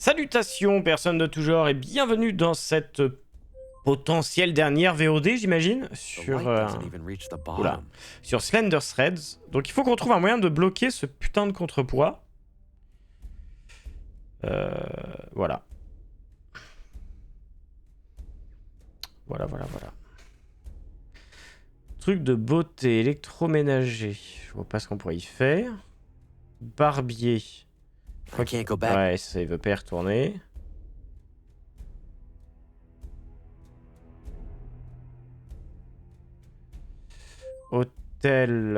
Salutations, personnes de tout genre, et bienvenue dans cette potentielle dernière VOD, j'imagine, sur Slender Threads. Donc il faut qu'on trouve un moyen de bloquer ce putain de contrepoids. Voilà. Voilà. Truc de beauté, électroménager. Je vois pas ce qu'on pourrait y faire. Barbier. Ouais, ça, il veut pas y retourner. Hôtel.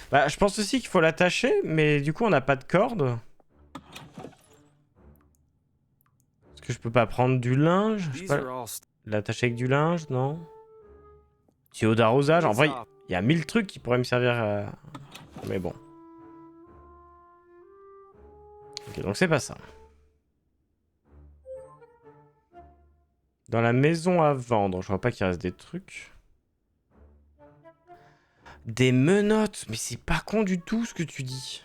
Bah, je pense aussi qu'il faut l'attacher, mais du coup, on n'a pas de corde. Est-ce que je peux pas prendre du linge? Je sais pas. L'attacher avec du linge, non? Tuyau d'arrosage. En vrai, il y a 1000 trucs qui pourraient me servir. Mais bon. Ok, donc c'est pas ça. Dans la maison à vendre, je vois pas qu'il reste des trucs. Des menottes, mais c'est pas con du tout ce que tu dis.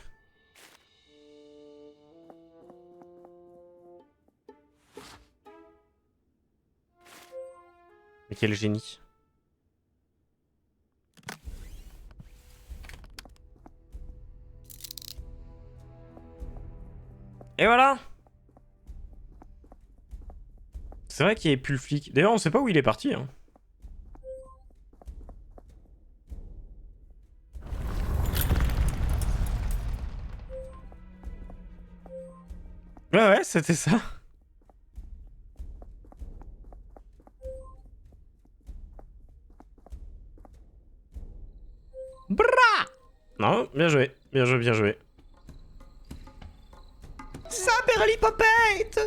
Mais quel génie. Et voilà. C'est vrai qu'il n'y avait plus le flic. D'ailleurs, on sait pas où il est parti. Hein. Ouais, c'était ça. Bra! Non, bien joué. Bien joué. Saperlipopette!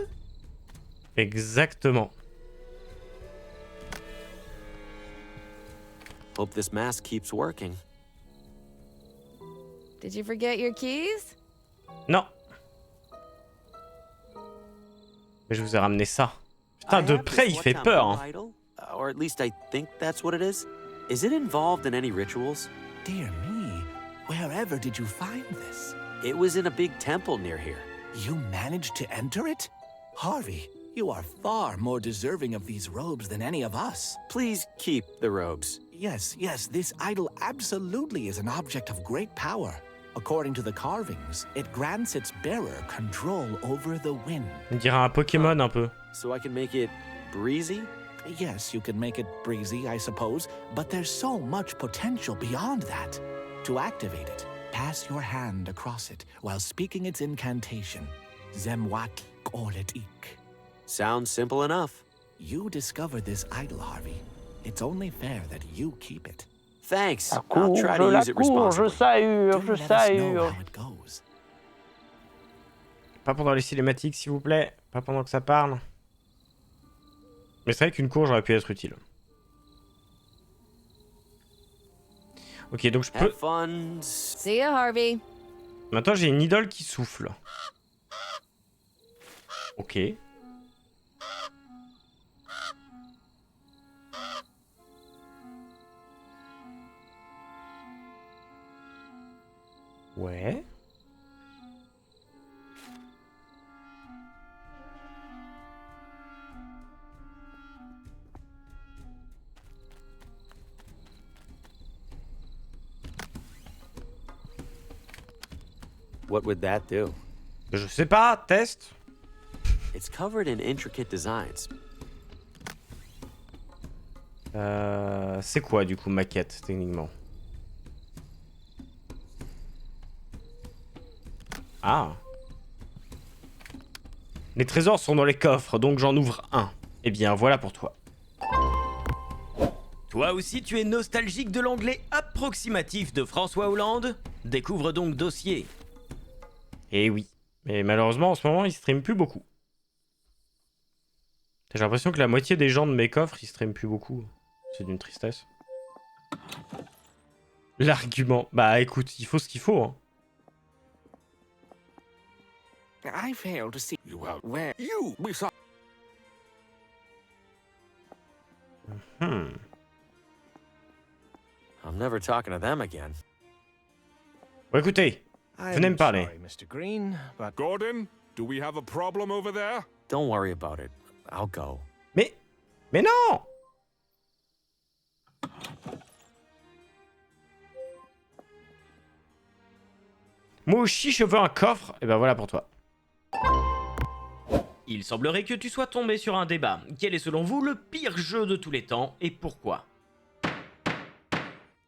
Exactement. Hope this mask keeps working. Did you forget your keys? Non. Mais je vous ai ramené ça. Putain, de près, il fait peur. Hein. Or at least I think that's what it is. Is it involved in any rituals? Dear me, wherever did you find this? It was in a big temple near here. You managed to enter it? Harvey, you are far more deserving of these robes than any of us. Please keep the robes. Yes, this idol absolutely is an object of great power. According to the carvings, it grants its bearer control over the wind. On dirait un Pokémon un peu. So I can make it breezy? Yes, you can make it breezy, I suppose, but there's so much potential beyond that. To activate it, pass your hand across it while speaking its incantation. Zemwat Orletik. Sounds simple enough. You discovered this idol, Harvey. It's only fair that you keep it. Thanks. I'll try to use it responsibly. Do let us know how it goes. Pas pendant les cinématiques, s'il vous plaît. Pas pendant que ça parle. Mais c'est vrai qu'une courge aurait pu être utile. Ok, donc je peux... Have fun. See ya, Harvey. Maintenant, j'ai une idole qui souffle. Ok. Ouais. What would that do? Je sais pas, test. It's covered in intricate designs. C'est quoi du coup maquette techniquement? Ah. Les trésors sont dans les coffres, donc j'en ouvre un. Eh bien voilà pour toi. Toi aussi tu es nostalgique de l'anglais approximatif de François Hollande? Découvre donc Dossier. Eh oui. Mais malheureusement en ce moment il stream plus beaucoup. J'ai l'impression que la moitié des gens de mes coffres ils streament plus beaucoup. C'est d'une tristesse. L'argument. Bah écoute, il faut ce qu'il faut. Hein. I fail to see you out where you we saw. I'm never talking to them again. Bon écoutez, Venez me parler. Sorry, Mr. Green, but Gordon, do we have a problem over there? Don't worry about it. I'll go. Mais non! Moi aussi, je veux un coffre. Et ben voilà pour toi. Il semblerait que tu sois tombé sur un débat. Quel est selon vous le pire jeu de tous les temps et pourquoi?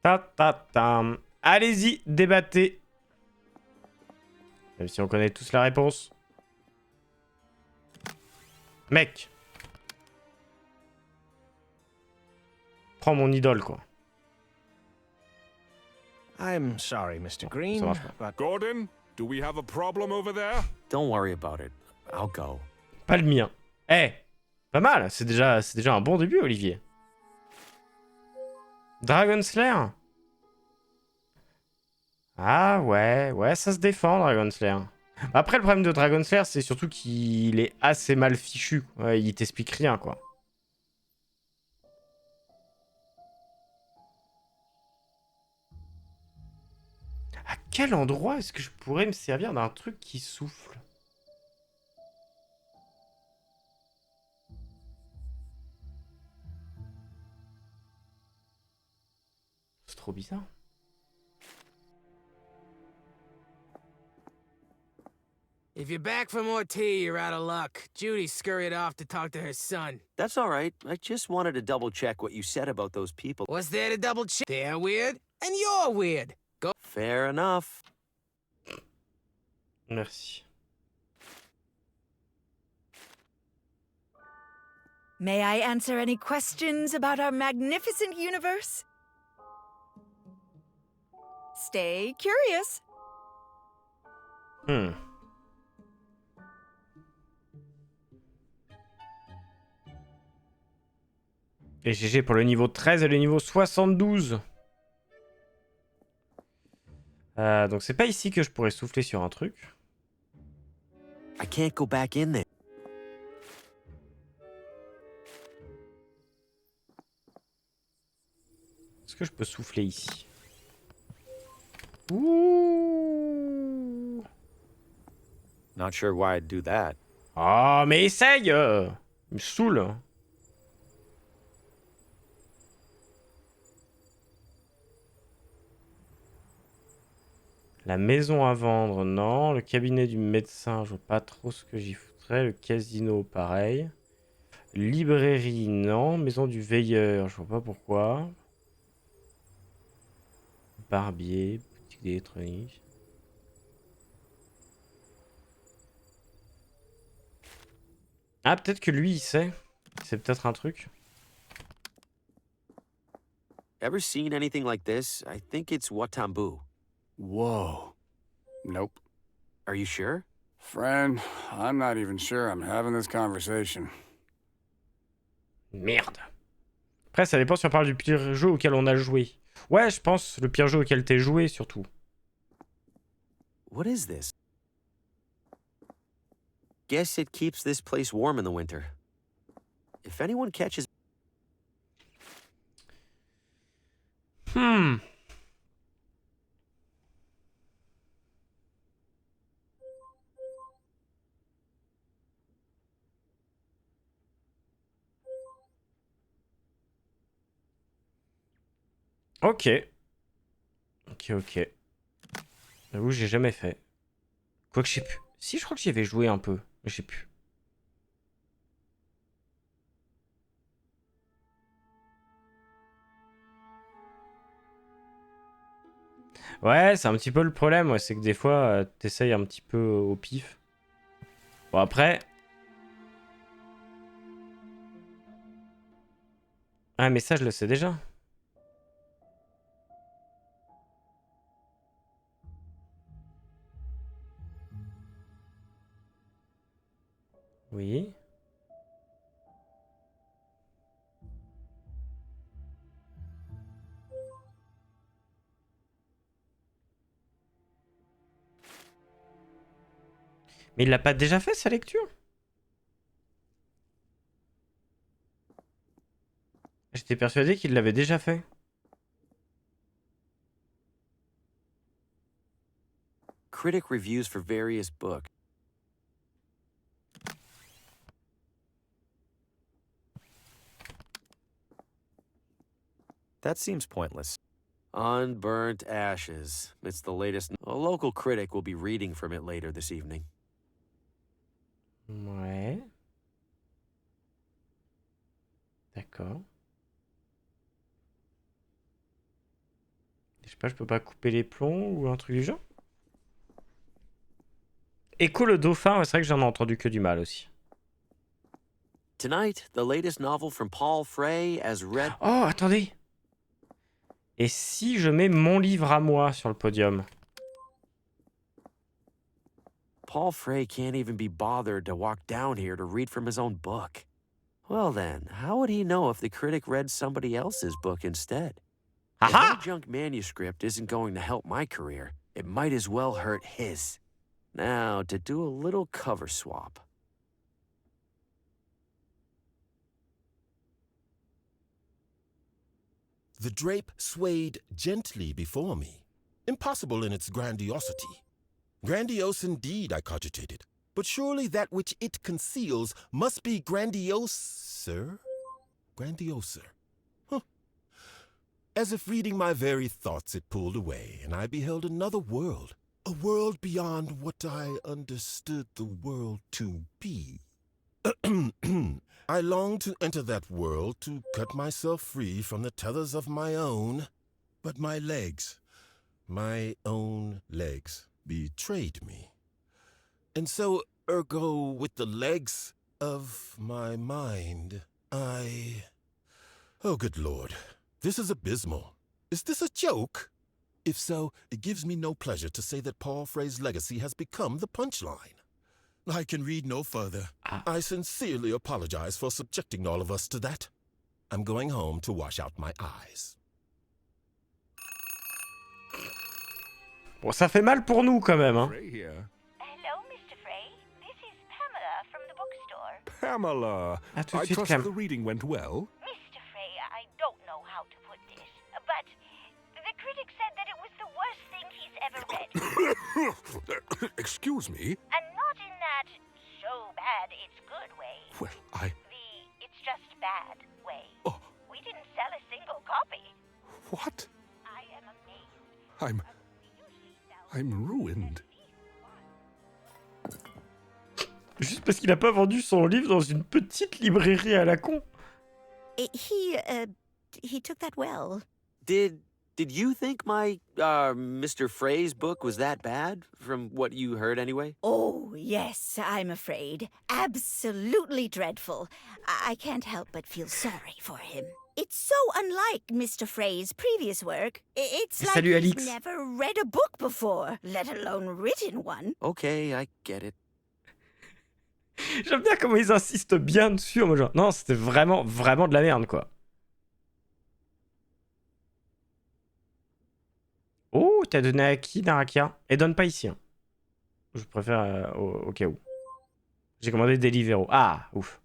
Ta. Allez-y, débattez. Même si on connaît tous la réponse. Mec. Prends mon idole, quoi. I'm sorry, Mr. Ça Green, marche pas. but Gordon, do we have a problem over there? Don't worry about it. I'll go. Pas le mien. Eh, pas mal. C'est déjà un bon début, Olivier. Dragon Slayer. Ah ouais, ça se défend, Dragon Slayer. Après, le problème de Dragon Slayer, c'est surtout qu'il est assez mal fichu. Ouais, il t'explique rien, quoi. À quel endroit est-ce que je pourrais me servir d'un truc qui souffle? C'est trop bizarre. If you're back for more tea, you're out of luck. Judy scurried off to talk to her son. That's all right. I just wanted to double check what you said about those people. What's there to double check? They're weird, and you're weird. Go. Fair enough. Merci. May I answer any questions about our magnificent universe? Stay curious. Et GG pour le niveau 13 et le niveau 72. Donc c'est pas ici que je pourrais souffler sur un truc. I can't go back in there. Est-ce que je peux souffler ici? Ouh. Not sure why I'd do that. Oh, mais essaye! Il me saoule. La maison à vendre, non. Le cabinet du médecin, je vois pas trop ce que j'y foutrais. Le casino, pareil. Librairie, non. Maison du veilleur, je vois pas pourquoi. Barbier, boutique d'électronique. Ah, peut-être que lui, il sait. C'est peut-être un truc. Ever seen anything like this? I think it's Watambu. Whoa. Nope. Are you sure? Friend, I'm not even sure I'm having this conversation. Merde. Après, ça dépend si on parle du pire jeu auquel on a joué. Ouais, je pense le pire jeu auquel t'es joué, surtout. What is this? Guess it keeps this place warm in the winter. If anyone catches... Ok. J'avoue, j'ai jamais fait. Quoique je sais plus. Si, je crois que j'y avais joué un peu. Mais je sais plus. Ouais, c'est un petit peu le problème. Ouais, c'est que des fois, t'essayes un petit peu au pif. Bon, après... Ah, mais ça, je le sais déjà. Oui. Mais il l'a pas déjà fait, sa lecture? J'étais persuadé qu'il l'avait déjà fait. critic reviews for various books. That seems pointless. Unburnt Ashes. It's the latest. A local critic will be reading from it later this evening. Ouais. D'accord. Je sais pas, je peux pas couper les plombs ou un truc du genre. Écho le dauphin, ouais, c'est vrai que j'en ai entendu que du mal aussi. Tonight, the latest novel from Paul Frey as read. Oh, attendez. Et si je mets mon livre à moi sur le podium? Paul Frey can't even be bothered to walk down here to read from his own book. Well then, how would he know if the critic read somebody else's book instead? If my junk manuscript isn't going to help my career, it might as well hurt his. Now, to do a little cover swap. The drape swayed gently before me, impossible in its grandiosity. Grandiose indeed, I cogitated, but surely that which it conceals must be grandioser? Grandioser. Huh. As if reading my very thoughts, it pulled away, and I beheld another world, a world beyond what I understood the world to be. I longed to enter that world, to cut myself free from the tethers of my own, but my legs, my own legs, betrayed me. And so, ergo, with the legs of my mind, Oh, good Lord, this is abysmal. Is this a joke? If so, it gives me no pleasure to say that Paul Frey's legacy has become the punchline. I can read no further. I sincerely apologize for subjecting all of us to that. I'm going home to wash out my eyes. Bon, ça fait mal pour nous quand même, hein. Frey here. Hello, Mr. Frey. This is Pamela from the bookstore. Pamela, À tout de I suite, trust Cam. the reading went well. Mr. Frey, I don't know how to put this, but the critic said that it was the worst thing he's ever read. Excuse me? And not in that so bad it's good way. Well, The it's just bad way. Oh. We didn't sell a single copy. What? I am amazed. I'm ruined. Juste parce qu'il a pas vendu son livre dans une petite librairie à la con. He took that well. Did you think my, Mr. Frey's book was that bad, from what you heard anyway? Oh, yes, I'm afraid. Absolutely dreadful. I can't help but feel sorry for him. It's so unlike Mr. Frey's previous work. It's like Salut, he's Alix. never read a book before, let alone written one. Okay, I get it. J'aime bien comment ils insistent bien dessus. Moi, genre, non, c'était vraiment, vraiment de la merde, quoi. Oh, t'as donné à qui, Narakia? Et donne pas ici. Hein. Je préfère au cas où. J'ai commandé Deliveroo. Ah, ouf.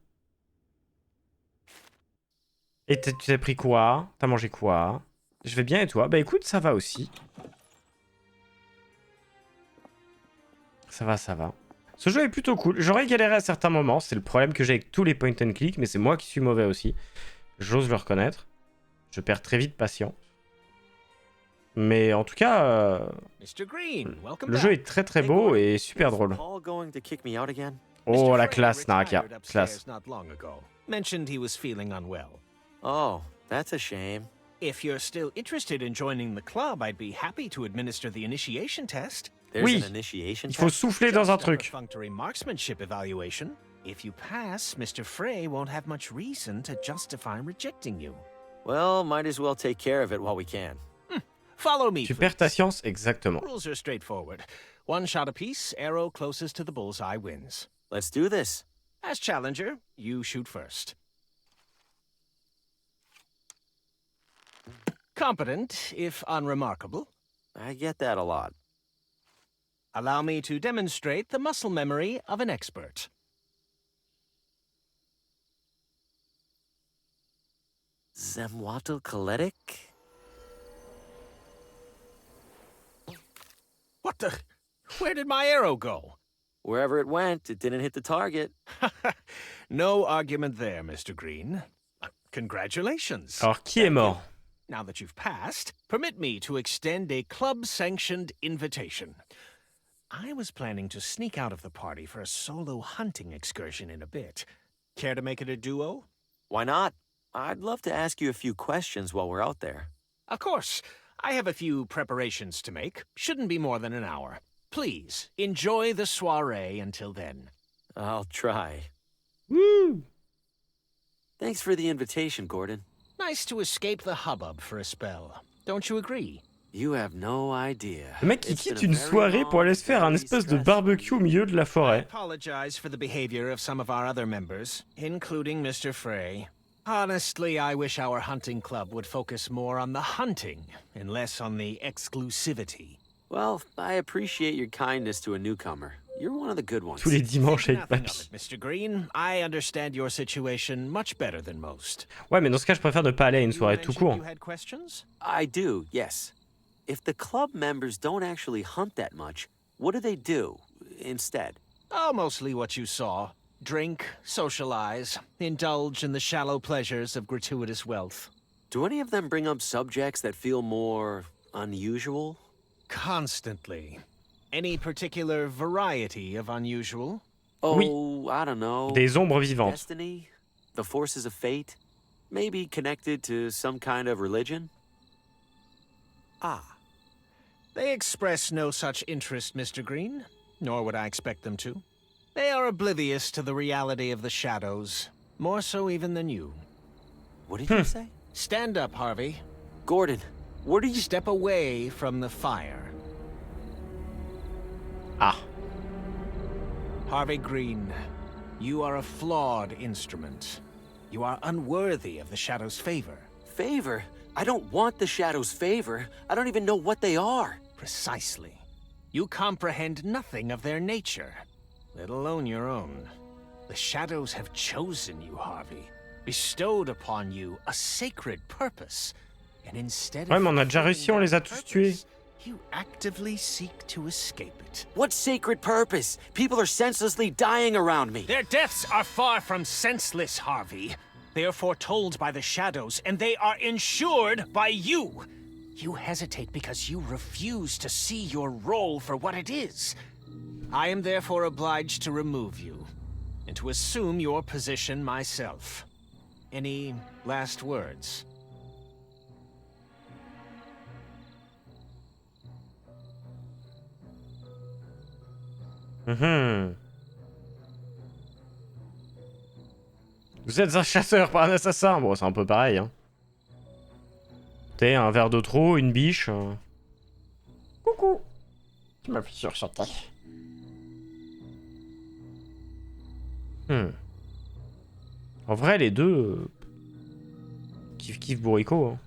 Et tu t'es pris quoi? T'as mangé quoi? Je vais bien et toi? Bah écoute, ça va aussi. Ça va, ça va. Ce jeu est plutôt cool. J'aurais galéré à certains moments. C'est le problème que j'ai avec tous les point and click, mais c'est moi qui suis mauvais aussi. J'ose le reconnaître. Je perds très vite patience. Mais en tout cas, Mr. Green, welcome le jeu back. est très très beau et super drôle. Paul going to kick me out again? Oh, Mr. la Frey classe, Narakia. retired Classe. upstairs not long ago. Mentioned he was feeling unwell. Oh, that's a shame. If you're still interested in joining the club, I'd be happy to administer the initiation test. There's Oui, an initiation il faut test? souffler dans un Just a truc. perfunctory marksmanship evaluation. If you pass, Mr. Frey won't have much reason to justify rejecting you. Well, might as well take care of it while we can. Follow me, Tu please. perds ta science, exactement. Rules are straightforward. One shot apiece, arrow closest to the bullseye wins. Let's do this. As challenger, you shoot first. Competent, if unremarkable. I get that a lot. Allow me to demonstrate the muscle memory of an expert. Zemwatokoletic? What the? Where did my arrow go? Wherever it went, it didn't hit the target. No argument there, Mr. Green. Congratulations. Alors, qui est mort? Now that you've passed, permit me to extend a club-sanctioned invitation. I was planning to sneak out of the party for a solo hunting excursion in a bit. Care to make it a duo? Why not? I'd love to ask you a few questions while we're out there. Of course. I have a few preparations to make. Shouldn't be more than an hour. Please, enjoy the soiree until then. I'll try. Woo! Thanks for the invitation, Gordon. Nice to escape the hubbub for a spell. Don't you agree? You have no idea. Le mec qui quitte une soirée pour aller se faire un espèce de barbecue au milieu de la I forêt. apologize for the behavior of some of our other members, including Mr. Frey. Honestly, I wish our hunting club would focus more on the hunting and less on the exclusivity. Well, I appreciate your kindness to a newcomer. You're one of the good ones. Tous les dimanches avec Nothing of papy. it, Mr. Green. I understand your situation much better than most. Ouais, mais dans ce cas, je préfère ne pas aller à une You soirée tout mentioned court. you had questions? I do, yes. If the club members don't actually hunt that much, what do they do instead? Oh, mostly what you saw. Drink, socialize, indulge in the shallow pleasures of gratuitous wealth. Do any of them bring up subjects that feel more unusual? Constantly. Any particular variety of unusual? Oh, Oui. I don't know. Des ombres vivantes. Destiny? The forces of fate? Maybe connected to some kind of religion? Ah. They express no such interest, Mr. Green, nor would I expect them to. They are oblivious to the reality of the shadows, more so even than you. What did you say? Stand up, Harvey. Gordon, what are you... Step away from the fire. Ah. Harvey Green, you are a flawed instrument. You are unworthy of the Shadow's favor. Favor? I don't want the Shadow's favor. I don't even know what they are. Precisely. You comprehend nothing of their nature, let alone your own. The Shadows have chosen you, Harvey, bestowed upon you a sacred purpose, and instead Ouais, of mais on a déjà réussi, on les a tous tués. you actively seek to escape it. What sacred purpose? People are senselessly dying around me. Their deaths are far from senseless, Harvey. They are foretold by the Shadows, and they are ensured by you. You hesitate because you refuse to see your role for what it is. I am therefore obliged to remove you, and to assume your position myself. Any last words? Mhm. Vous êtes un chasseur, pas un assassin. Bon, c'est un peu pareil, hein. T'es un verre de trop, une biche. Coucou. Tu m'as fait sursauter. En vrai, les deux... kiff bourricot, hein.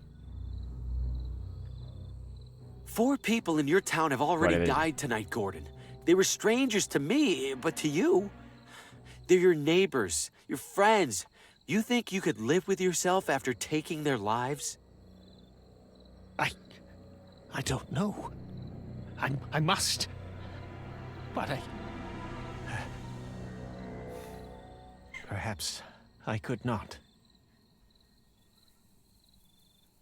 4 people in your town have already Voilà, vas-y. died tonight, Gordon. They were strangers to me, but to you, they're your neighbors, your friends. You think you could live with yourself after taking their lives? I don't know. I must. But perhaps I could not.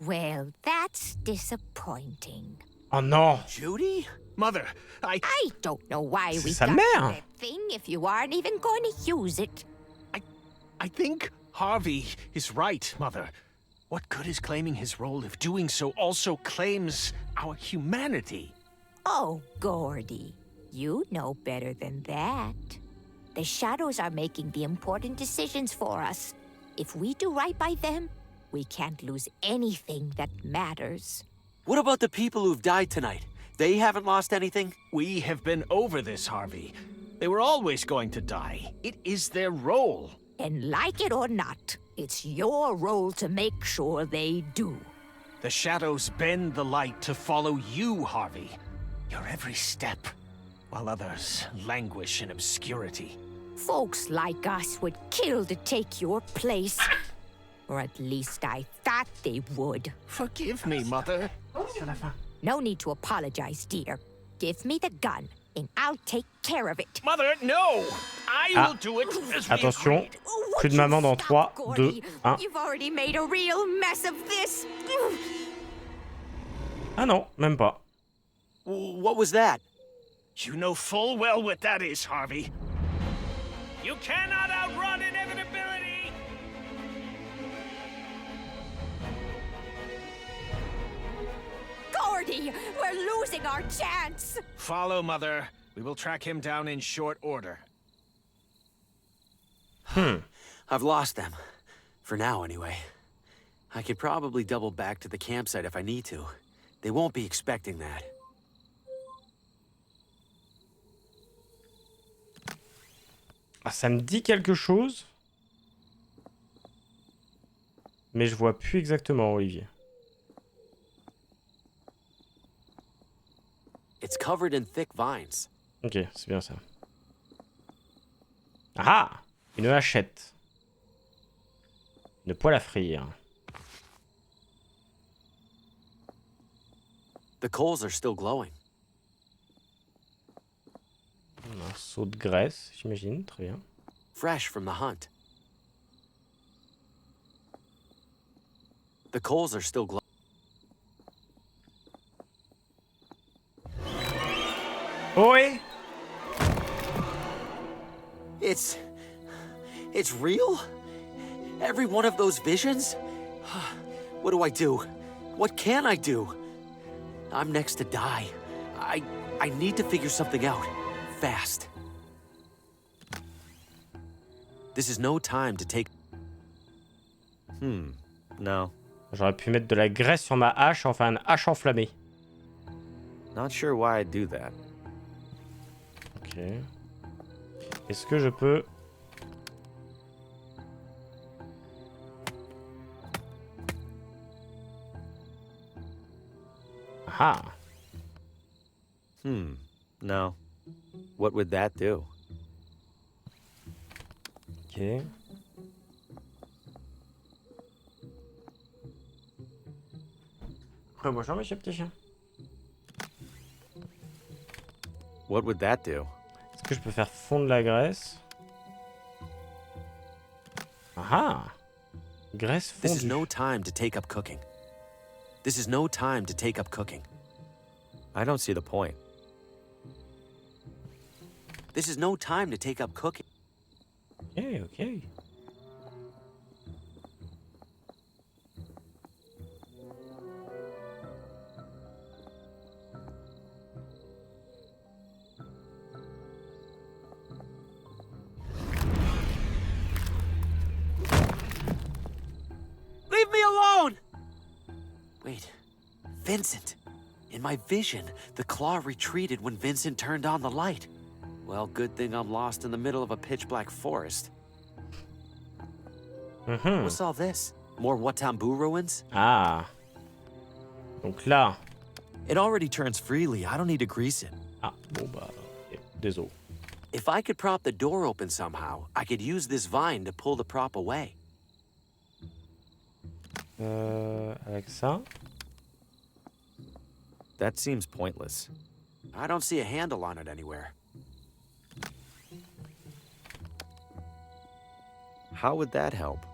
Well, that's disappointing. Oh non. Judy? Mother, I don't know why we C'est sa got mère. that thing if you aren't even going to use it. I think Harvey is right, Mother. What good is claiming his role if doing so also claims our humanity? Oh, Gordy, you know better than that. The Shadows are making the important decisions for us. If we do right by them, we can't lose anything that matters. What about the people who've died tonight? They haven't lost anything? We have been over this, Harvey. They were always going to die. It is their role. And like it or not, it's your role to make sure they do. The Shadows bend the light to follow you, Harvey. Your every step, while others languish in obscurity. Folks like us would kill to take your place. Or at least I thought they would. Forgive me, Mother. No need to apologize, dear. Give me the gun. and I'll take care of it. Mother, no! I Ah. will do it as we Attention, agreed. coup de maman dans 3, 2, 1. You've already made a real mess of this. Ah non, même pas. What was that? You know full well what that is, Harvey. You cannot outrun inevitability! Gordy, we're losing our chance. Follow, Mother. We will track him down in short order. I've lost them. For now, anyway. I could probably double back to the campsite if I need to. They won't be expecting that. Ah, ça me dit quelque chose. Mais je vois plus exactement, Olivier. It's covered in thick vines. Ok, c'est bien ça. Ah! Une hachette. Une poêle à frire. The coals are still glowing. Un seau de graisse, j'imagine. Très bien. Fresh from the hunt. The coals are still glowing. Oui! It's real? Every one of those visions? What do I do? What can I do? I'm next to die. I need to figure something out. Fast. This is no time to take... No. J'aurais pu mettre de la graisse sur ma hache, enfin une hache enflammée. Not sure why I'd do that. Ok. Est-ce que je peux... Ah! No. What would that do? Ok. Bonjour, monsieur petit chien. What would that do? Est-ce que je peux faire fondre la graisse? Ah! Graisse This is fondue. no time to take up cooking. This is no time to take up cooking. I don't see the point. This is no time to take up cooking. Ok, ok. Leave me alone! Wait, Vincent. In my vision, the claw retreated when Vincent turned on the light. Well, good thing I'm lost in the middle of a pitch-black forest. What's all this? More Watambu ruins? Ah. Donc là... It already turns freely. I don't need to grease it. Ah, bon bah... ok, désolé. If I could prop the door open somehow, I could use this vine to pull the prop away. Avec ça... That seems pointless. I don't see a handle on it anywhere. How would that help?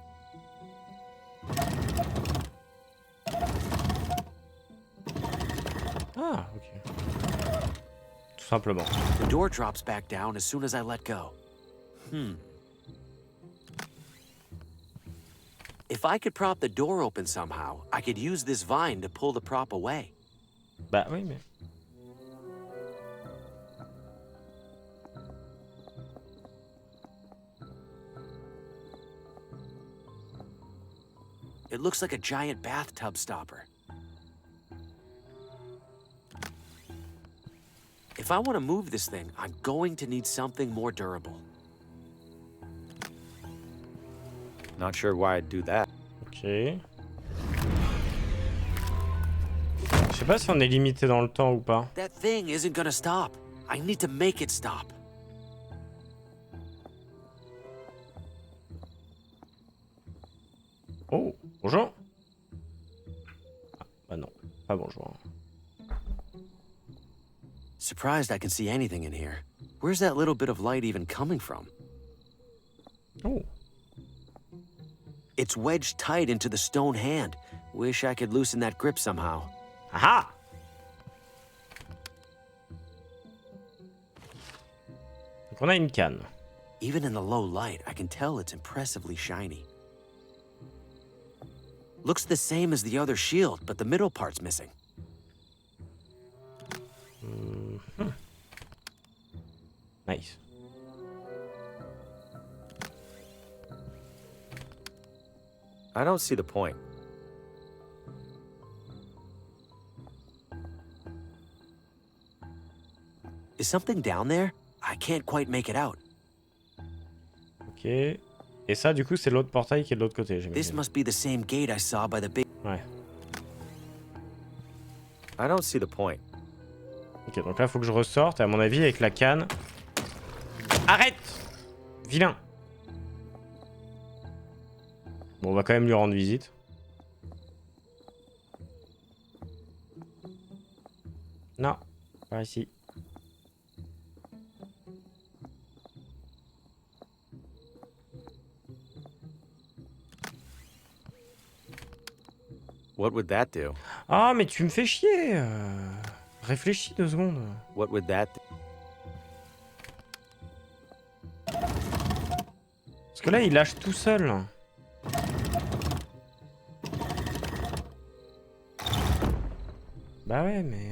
Ah, ok. Tout simplement. The door drops back down as soon as I let go. If I could prop the door open somehow, I could use this vine to pull the prop away. Bah oui, mais... It looks like a giant bathtub stopper. If I want to move this thing, I'm going to need something more durable. Not sure why I'd do that. Ok. Je sais pas si on est limité dans le temps ou pas. That thing isn't gonna stop. I need to make it stop. Oh, bonjour. Ah, bah non, pas bonjour. surprised I can see anything in here. Where's that little bit of light even coming from? Oh. It's wedged tight into the stone hand. Wish I could loosen that grip somehow. Aha! Donc on a une canne. Even in the low light, I can tell it's impressively shiny. Looks the same as the other shield, but the middle part's missing. Nice. I don't see the point. Is something down there? I can't quite make it out. Ok. Et ça, du coup, c'est l'autre portail qui est de l'autre côté. This J'imagine. must be the same gate I saw by the big... Ouais. I don't see the point. Ok, donc là, faut que je ressorte. Et à mon avis, avec la canne... Arrête! Vilain! Bon, on va quand même lui rendre visite. Non, pas ici. What would that do? Ah, mais tu me fais chier! Réfléchis 2 secondes. What would that do? Parce que là, il lâche tout seul. Bah ouais, mais...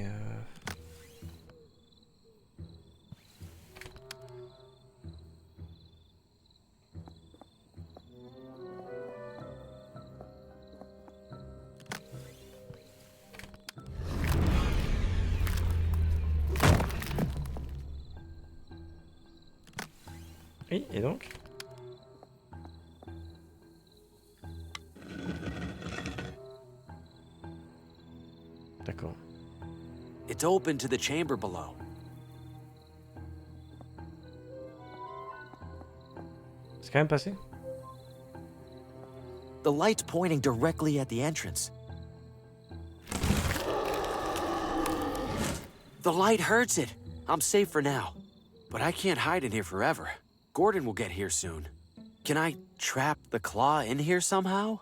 Oui, et donc? D'accord. It's open to the chamber below. C'est quand même passé? The light's pointing directly at the entrance. The light hurts it. I'm safe for now. But I can't hide in here forever. Gordon will get here soon. Can I trap the claw in here somehow?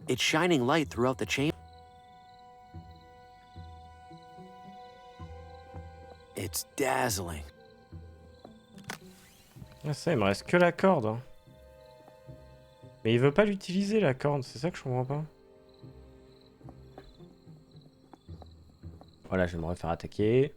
It's shining light throughout the chamber. It's dazzling. Ah ça, il me reste que la corde. Hein. Mais il veut pas l'utiliser, la corde. C'est ça que je comprends pas. Voilà, je vais me refaire attaquer.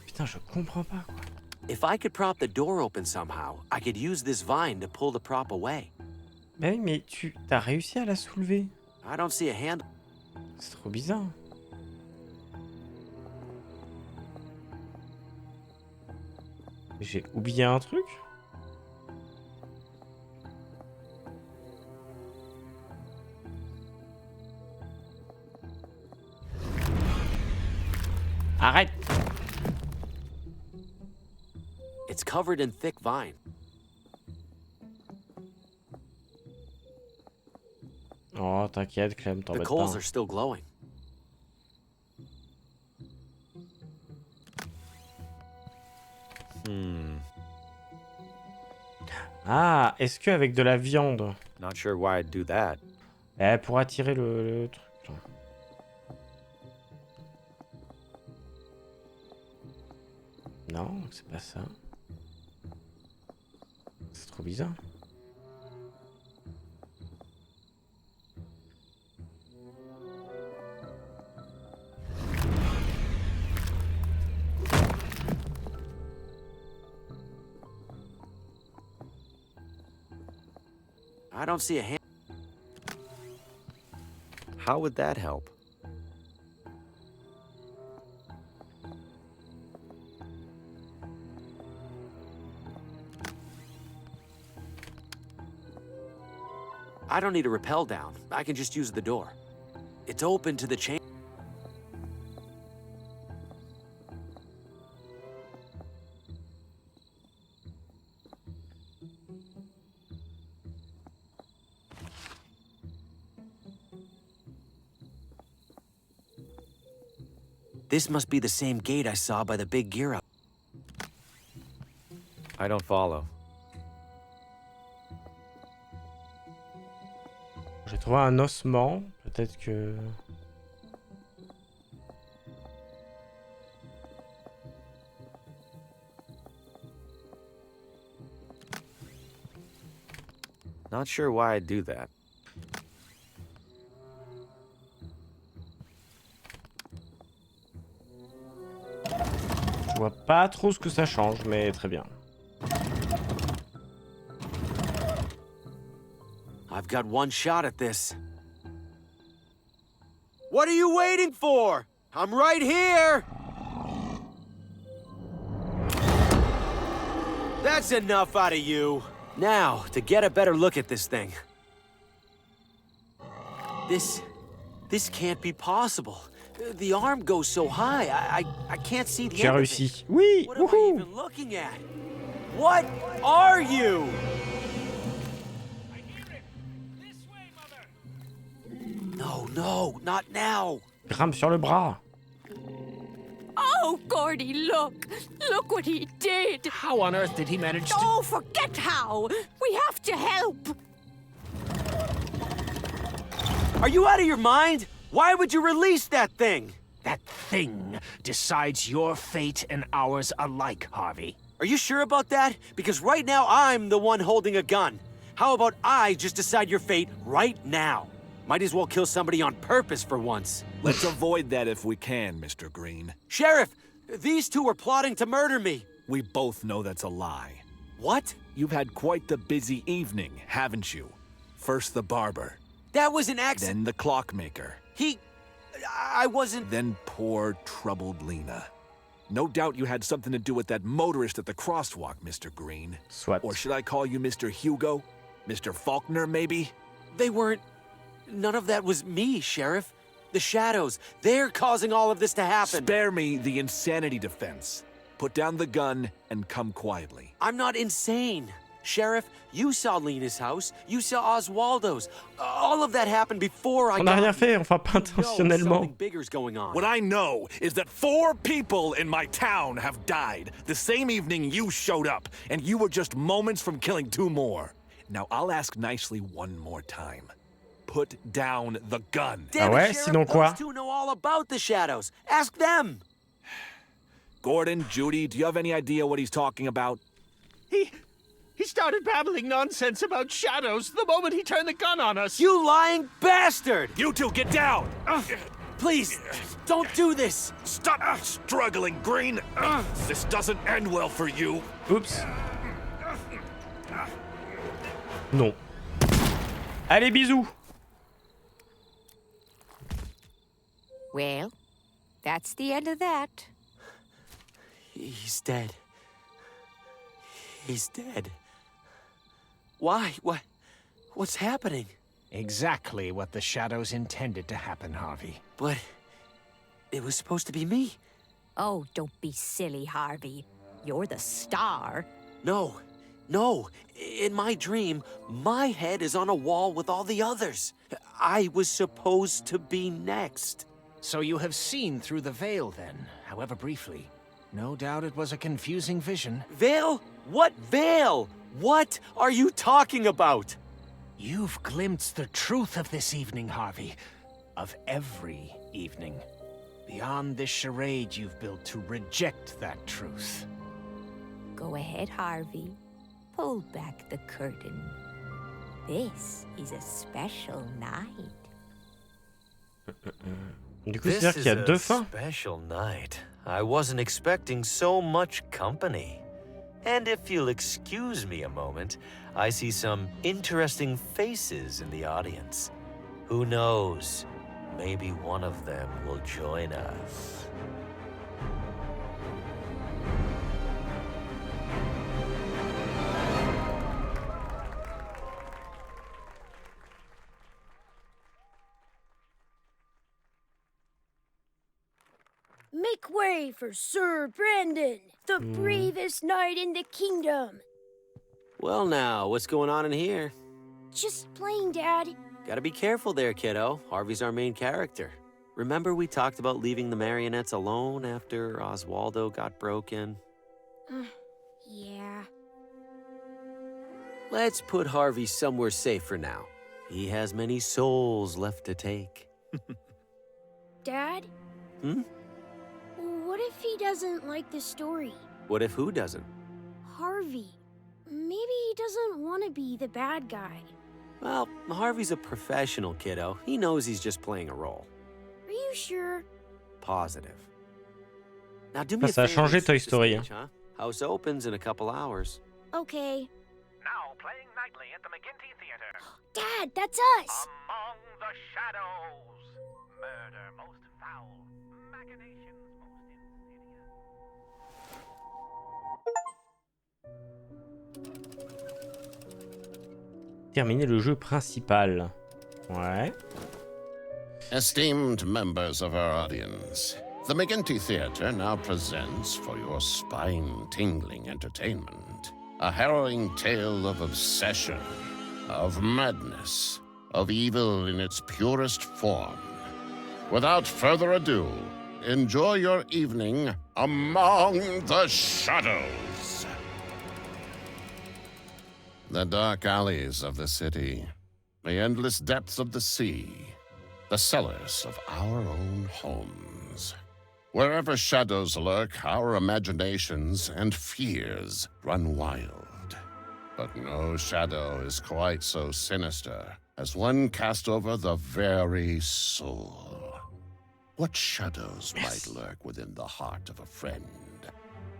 Putain, je comprends pas, quoi. If I could prop the door open somehow, I could use this vine to pull the prop away. Bah oui, mais t'as réussi à la soulever. I don't see a handle. C'est trop bizarre. J'ai oublié un truc? Arrête! It's covered in thick vine. Oh, t'inquiète, Clem, The t'embête coals pas. are still glowing. Ah, est-ce qu'avec de la viande? Not sure why I'd do that. Pour attirer le truc. Là. Non, c'est pas ça. C'est trop bizarre. I don't see a hand. How would that help? I don't need to rappel down. I can just use the door. It's open to the chamber. This must be the same gate I saw by the big gear up. I don't follow. J'ai trouvé un ossement. Peut-être que... Not sure why I'd do that. Je vois pas trop ce que ça change, mais très bien. I've got one shot at this. What are you waiting for? I'm right here! That's enough out of you. Now, to get a better look at this thing. This can't be possible. The arm goes so high, I can't see the J'ai end of réussi. it. Oui! What am I even looking at? What are you? No, not now. Grimpe sur le bras. Oh, Gordy, look! Look what he did! How on earth did he manage to... Oh, forget how! We have to help! Are you out of your mind? Why would you release that thing? That thing decides your fate and ours alike, Harvey. Are you sure about that? Because right now I'm the one holding a gun. How about I just decide your fate right now? Might as well kill somebody on purpose for once. Let's avoid that if we can, Mr. Green. Sheriff, these two were plotting to murder me. We both know that's a lie. What? You've had quite the busy evening, haven't you? First the barber. That was an accident. Then the clockmaker. I wasn't... Then poor, troubled Lena. No doubt you had something to do with that motorist at the crosswalk, Mr. Green. Soit. Or should I call you Mr. Hugo? Mr. Faulkner, maybe? They weren't... None of that was me, Sheriff. The shadows, they're causing all of this to happen. Spare me the insanity defense. Put down the gun and come quietly. I'm not insane. Sheriff, you saw Lena's house. You saw Oswaldo's. All of that happened before I On n'a got rien fait, enfin pas intentionnellement. something bigger's going on. What I know is that 4 people in my town have died the same evening you showed up, and you were just moments from killing 2 more. Now I'll ask nicely one more time. Put down the gun. Damn Ah ouais, it, Sheriff, sinon quoi? those two know all about the shadows. Ask them. Gordon, Judy, do you have any idea what he's talking about? He started babbling nonsense about shadows the moment he turned the gun on us. You lying bastard! You two, get down! Please, don't do this. Stop struggling, Green! This doesn't end well for you. Oups. Non. Allez, bisous. Well, that's the end of that. He's dead. He's dead. Why? What's happening? Exactly what the shadows intended to happen, Harvey. But it was supposed to be me. Oh, don't be silly, Harvey. You're the star. No. In my dream, my head is on a wall with all the others. I was supposed to be next. So you have seen through the veil then, however briefly. No doubt it was a confusing vision. Veil? What veil? What are you talking about? You've glimpsed the truth of this evening, Harvey. Of every evening. Beyond this charade you've built to reject that truth. Go ahead, Harvey. Pull back the curtain. This is a special night. Du coup, c'est-à-dire qu'il y a 2 fins. Special night. I wasn't expecting so much company. And if you'll excuse me a moment, I see some interesting faces in the audience. Who knows? Maybe one of them will join us. Make way for Sir Brandon, the bravest knight in the kingdom. Well now, what's going on in here? Just playing, Dad. Gotta be careful there, kiddo. Harvey's our main character. Remember we talked about leaving the Marionnettes alone after Oswaldo got broken? Yeah. Let's put Harvey somewhere safe for now. He has many souls left to take. Dad? Hmm? What if he doesn't like the story? What if who doesn't? Harvey. Maybe he doesn't want to be the bad guy. Well, Harvey's a professional, kiddo. He knows he's just playing a role. Are you sure? Positive. Now do me a Ça a favor. changé and Toy set the Story. stage, huh? House opens in a couple hours. Okay. Now playing nightly at the McGinty Theater. Dad, that's us! Among the Shadows. Murder most foul. Machinations most insidious. Terminer le jeu principal. Ouais. Esteemed members of our audience, the McGinty Theater now presents for your spine-tingling entertainment a harrowing tale of obsession, of madness, of evil in its purest form. Without further ado, enjoy your evening among the shadows. The dark alleys of the city, the endless depths of the sea, the cellars of our own homes. Wherever shadows lurk, our imaginations and fears run wild. But no shadow is quite so sinister as one cast over the very soul. What shadows might lurk within the heart of a friend,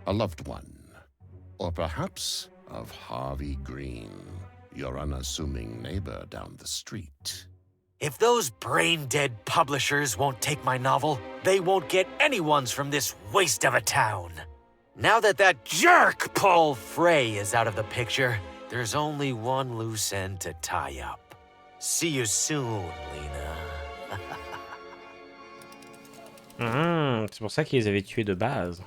a loved one, or perhaps of Harvey Green, your unassuming neighbor down the street? If those brain-dead publishers won't take my novel, they won't get anyone's from this waste of a town. Now that jerk Paul Frey is out of the picture, there's only one loose end to tie up. See you soon, Lena. C'est pour ça qu'ils les avaient tués de base.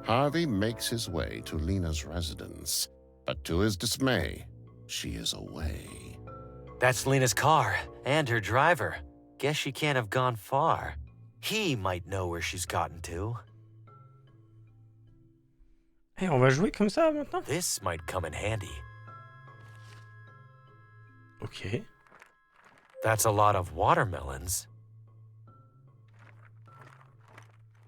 Harvey makes his way to Lena's residence, but to his dismay, she is away. That's Lena's car, and her driver. Guess she can't have gone far. He might know where she's gotten to. Hey, on va jouer comme ça maintenant? This might come in handy. Ok. That's a lot of watermelons.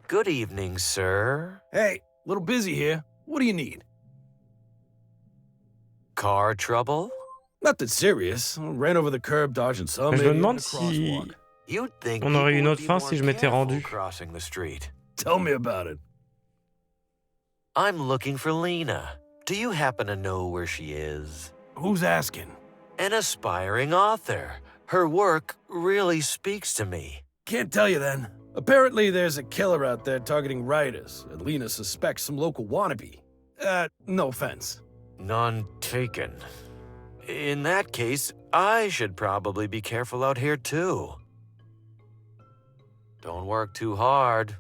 Good evening, sir. Hey, a little busy here. What do you need? Car trouble? Nothing serious. Ran over the curb dodging some Je me idiot in demande the si crosswalk. You'd think on aurait people une would autre be fin more si je m'étais careful rendu. crossing the street. Tell me about it. I'm looking for Lena. Do you happen to know where she is? Who's asking? An aspiring author. Her work really speaks to me. Can't tell you then. Apparently there's a killer out there targeting writers, and Lena suspects some local wannabe. No offense. None taken. In that case, I should probably be careful out here too. Don't work too hard.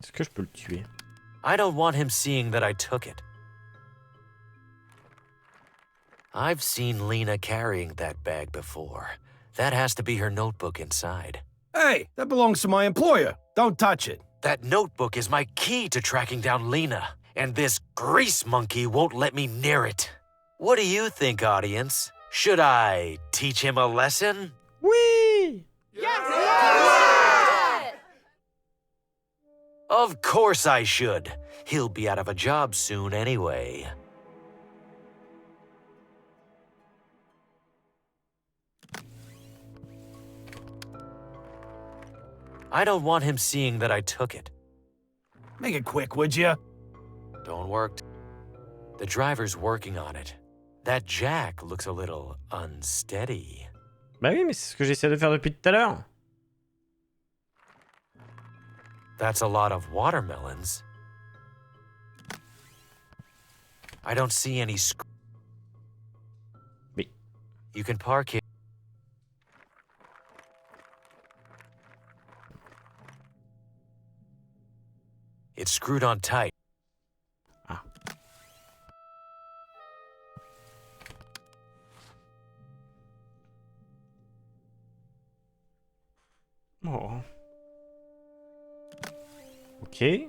Est-ce que je peux le tuer? I don't want him seeing that I took it. I've seen Lena carrying that bag before. That has to be her notebook inside. Hey, that belongs to my employer. Don't touch it. That notebook is my key to tracking down Lena, and this grease monkey won't let me near it. What do you think, audience? Should I teach him a lesson? Oui! Yes! Of course I should. He'll be out of a job soon anyway. I don't want him seeing that I took it. Make it quick, would you? Don't work. The driver's working on it. That jack looks a little unsteady. Bah oui, mais c'est ce que j'essaie de faire depuis tout à l'heure. That's a lot of watermelons. I don't see any Oui. You can park here. It's screwed on tight. Ah. Ok.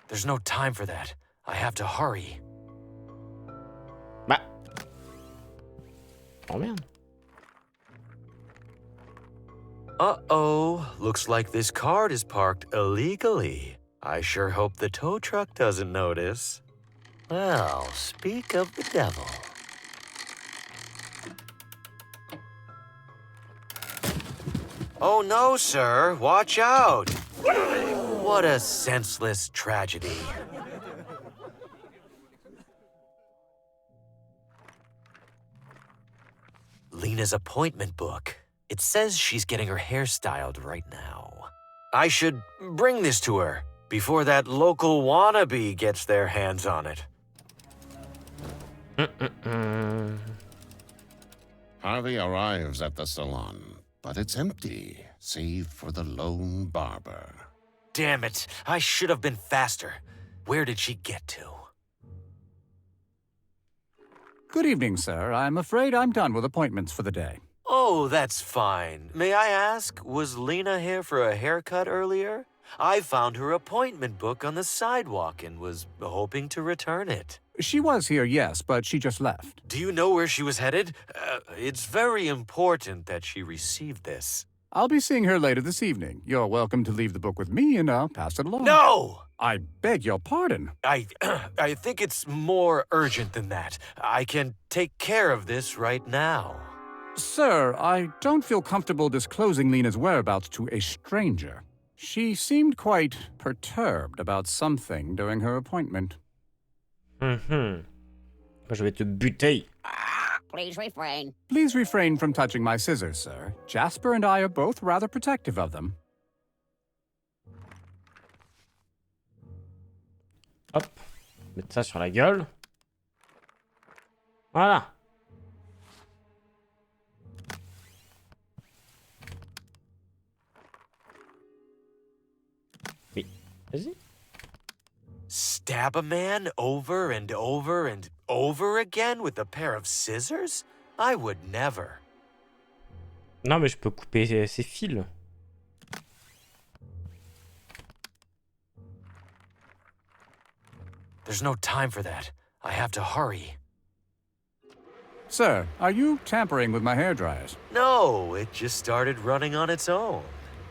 There's no time for that. I have to hurry. Bah. Oh merde. Uh-oh. Looks like this cart is parked illegally. I sure hope the tow truck doesn't notice. Well, speak of the devil. Oh no, sir. Watch out. What a senseless tragedy. Lena's appointment book. It says she's getting her hair styled right now. I should bring this to her before that local wannabe gets their hands on it. Harvey arrives at the salon, but it's empty, save for the lone barber. Damn it, I should have been faster. Where did she get to? Good evening, sir. I'm afraid I'm done with appointments for the day. Oh, that's fine. May I ask, was Lena here for a haircut earlier? I found her appointment book on the sidewalk and was hoping to return it. She was here, yes, but she just left. Do you know where she was headed? It's very important that she received this. I'll be seeing her later this evening. You're welcome to leave the book with me and I'll pass it along. No! I beg your pardon. I think it's more urgent than that. I can take care of this right now. Sir, I don't feel comfortable disclosing Lena's whereabouts to a stranger. She seemed quite perturbed about something during her appointment. Je vais te buter. Please refrain. Please refrain from touching my scissors, sir. Jasper and I are both rather protective of them. Hop. Mettre ça sur la gueule. Voilà. Oui. Vas-y. Stab a man over and over and over again with a pair of scissors? I would never. Non, mais je peux couper ses fils. There's no time for that. I have to hurry. Sir, are you tampering with my hairdryers? No, it just started running on its own.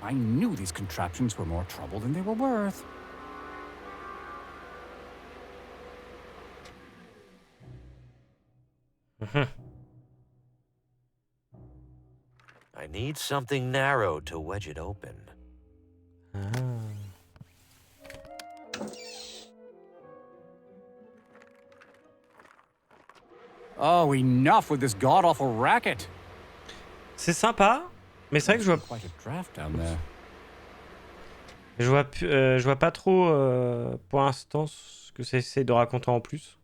I knew these contraptions were more trouble than they were worth. I need something narrow to wedge it open. Oh, enough with this god-awful racket. C'est sympa, mais c'est vrai que je vois. Quite a draft down there. Je vois pas trop pour l'instant ce que ça essaie de raconter en plus.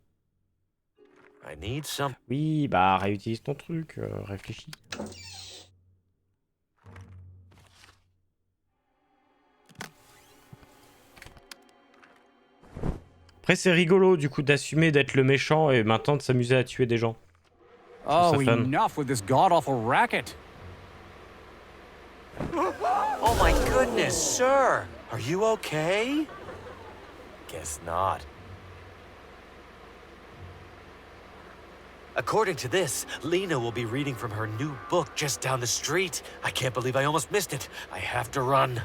I need some. Oui, bah réutilise ton truc, réfléchis. Après c'est rigolo du coup d'assumer d'être le méchant et maintenant de s'amuser à tuer des gens. Oh, enough with this god-awful racket. Oh my goodness, sir! Are you okay? Guess not. According to this, Lena will be reading from her new book just down the street. I can't believe I almost missed it. I have to run.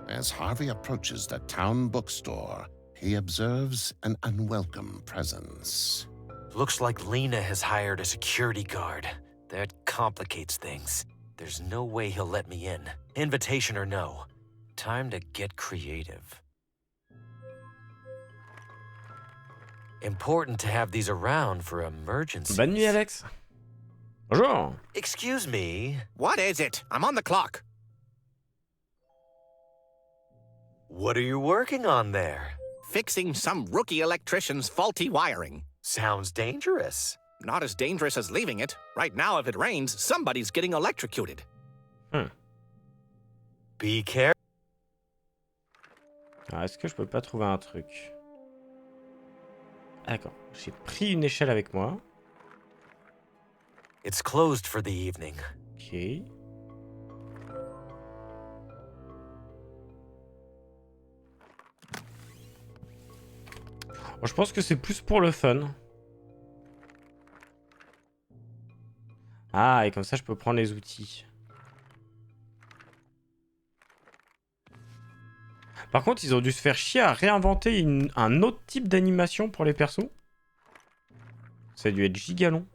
As Harvey approaches the town bookstore, he observes an unwelcome presence. Looks like Lena has hired a security guard. That complicates things. There's no way he'll let me in. Invitation or no. Time to get creative. Important to have these around for emergencies. Bonne nuit, Alex. Bonjour. Excuse me. What is it? I'm on the clock. What are you working on there? Fixing some rookie electrician's faulty wiring. Sounds dangerous. Not as dangerous as leaving it. Right now, if it rains, somebody's getting electrocuted. Be careful. Alors, est-ce que je peux pas trouver un truc? D'accord. J'ai pris une échelle avec moi. It's closed for the evening. Ok. Bon, je pense que c'est plus pour le fun. Ah, et comme ça, je peux prendre les outils. Par contre, ils ont dû se faire chier à réinventer un autre type d'animation pour les persos. Ça a dû être giga long.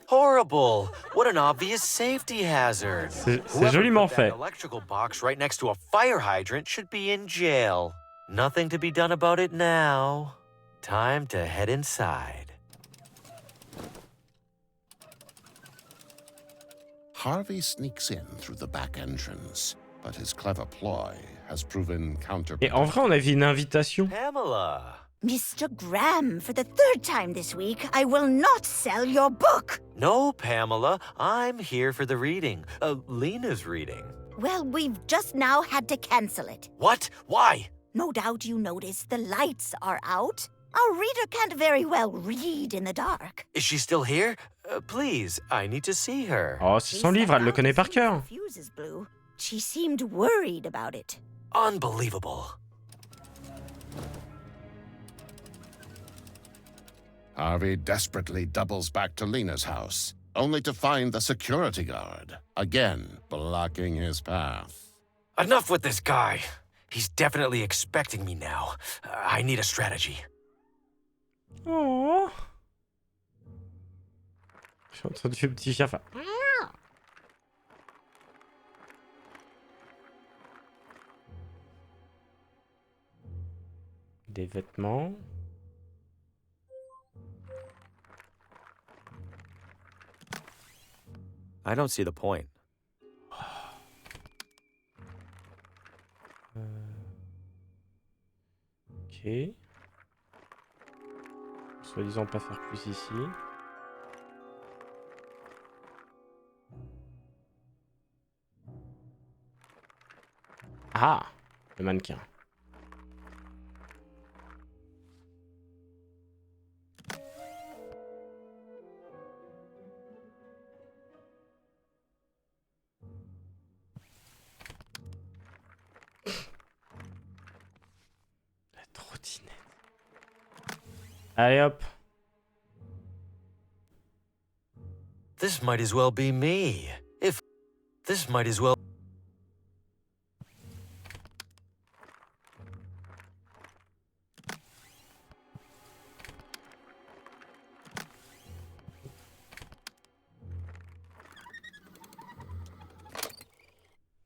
Horrible! What an obvious safety hazard. C'est joliment fait. That electrical box right next to a fire hydrant should be in jail. Nothing to be done about it now. Time to head inside. Harvey sneaks in through the back entrance, but his clever ploy has proven counterproductive. Et en vrai, on avait une invitation. Pamela! Mr. Graham, for the third time this week, I will not sell your book. No, Pamela. I'm here for the reading. Lena's reading. Well, we've just now had to cancel it. What? Why? No doubt you noticed the lights are out. Our reader can't very well read in the dark. Is she still here? Please, I need to see her. Oh, c'est son livre, elle le connaît par cœur. Fuse is blue. She seemed worried about it. Unbelievable. Harvey desperately doubles back to Lena's house, only to find the security guard, again blocking his path. Enough with this guy. He's definitely expecting me now. I need a strategy. Oh. J'ai entendu le petit chien faire. Des vêtements. I don't see the point. Ok. Soi-disant pas faire plus ici. Ah, le mannequin. La trottinette. Allez hop. This might as well be me. This might as well...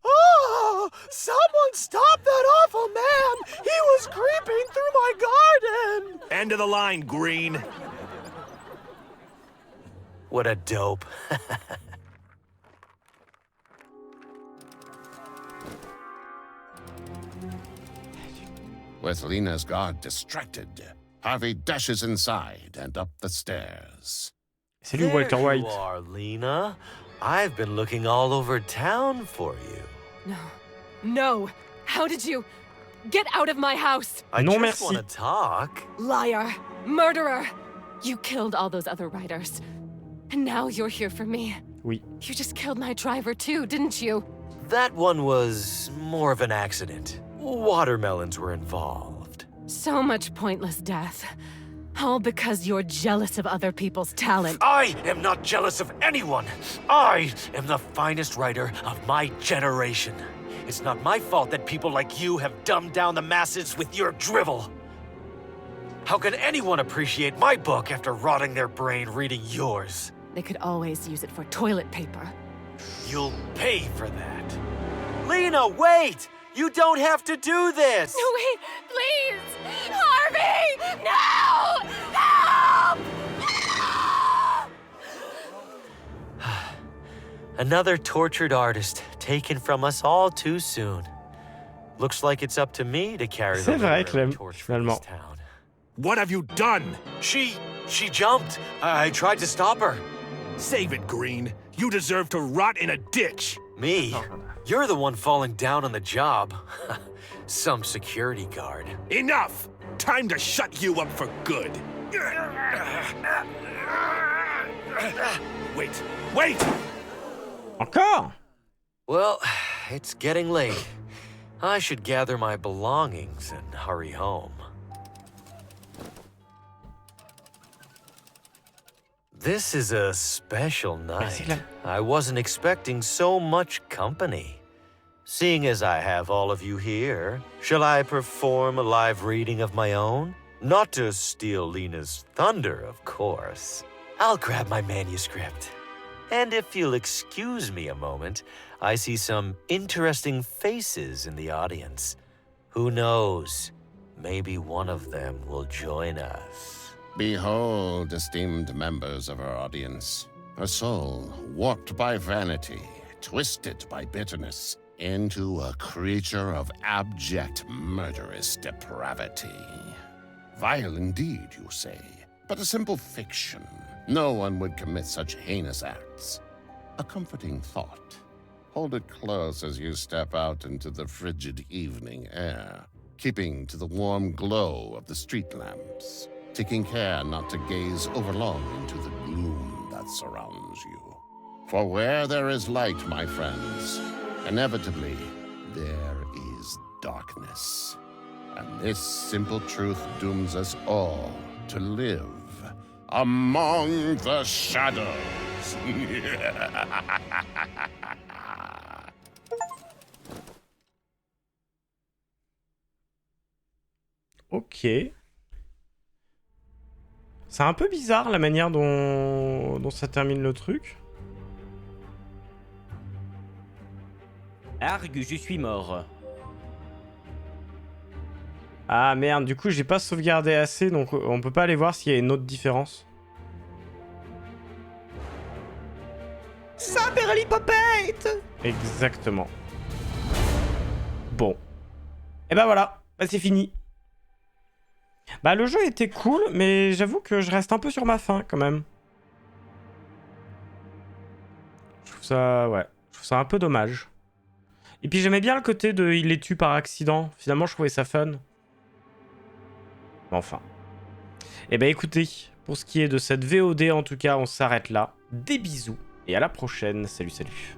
Oh! Someone stop that awful man! He was creeping through my garden! End of the line, Green. What a dope. With Lena's guard distracted, Harvey dashes inside and up the stairs. Salut Walter There White. you are, Lena. I've been looking all over town for you. No. No! How did you... Get out of my house! I Non, just merci. want to talk. Liar! Murderer! You killed all those other riders. And now you're here for me. Oui. You just killed my driver too, didn't you? That one was more of an accident. Watermelons were involved. So much pointless death. All because you're jealous of other people's talent. I am not jealous of anyone. I am the finest writer of my generation. It's not my fault that people like you have dumbed down the masses with your drivel. How can anyone appreciate my book after rotting their brain reading yours? They could always use it for toilet paper. You'll pay for that. Lena, wait! You don't have to do this! No, wait! Please! Harvey! No! Help! Another tortured artist taken from us all too soon. Looks like it's up to me to carry the C'est vrai, literary Clem, torch for this finalement. town. What have you done? She jumped. I tried to stop her. Save it, Green. You deserve to rot in a ditch. Me? You're the one falling down on the job. Some security guard. Enough! Time to shut you up for good. Wait, wait! Encore? Well, it's getting late. I should gather my belongings and hurry home. This is a special night. I wasn't expecting so much company. Seeing as I have all of you here, shall I perform a live reading of my own? Not to steal Lena's thunder, of course. I'll grab my manuscript. And if you'll excuse me a moment, I see some interesting faces in the audience. Who knows? Maybe one of them will join us. Behold, esteemed members of our audience, a soul warped by vanity, twisted by bitterness, into a creature of abject murderous depravity. Vile indeed, you say, but a simple fiction. No one would commit such heinous acts. A comforting thought. Hold it close as you step out into the frigid evening air, keeping to the warm glow of the street lamps, taking care not to gaze overlong into the gloom that surrounds you. For where there is light, my friends, inevitably there is darkness. And this simple truth dooms us all to live among the shadows. Ok. C'est un peu bizarre la manière dont ça termine le truc. Argue, je suis mort. Ah merde, du coup j'ai pas sauvegardé assez, donc on peut pas aller voir s'il y a une autre différence. Saberlipopette! Exactement. Bon. Et bah voilà, bah, c'est fini. Bah le jeu était cool, mais j'avoue que je reste un peu sur ma faim quand même. Je trouve ça, ouais, je trouve ça un peu dommage. Et puis j'aimais bien le côté de il les tue par accident. Finalement je trouvais ça fun. Enfin. Et bah écoutez, pour ce qui est de cette VOD en tout cas, on s'arrête là. Des bisous et à la prochaine. Salut, salut.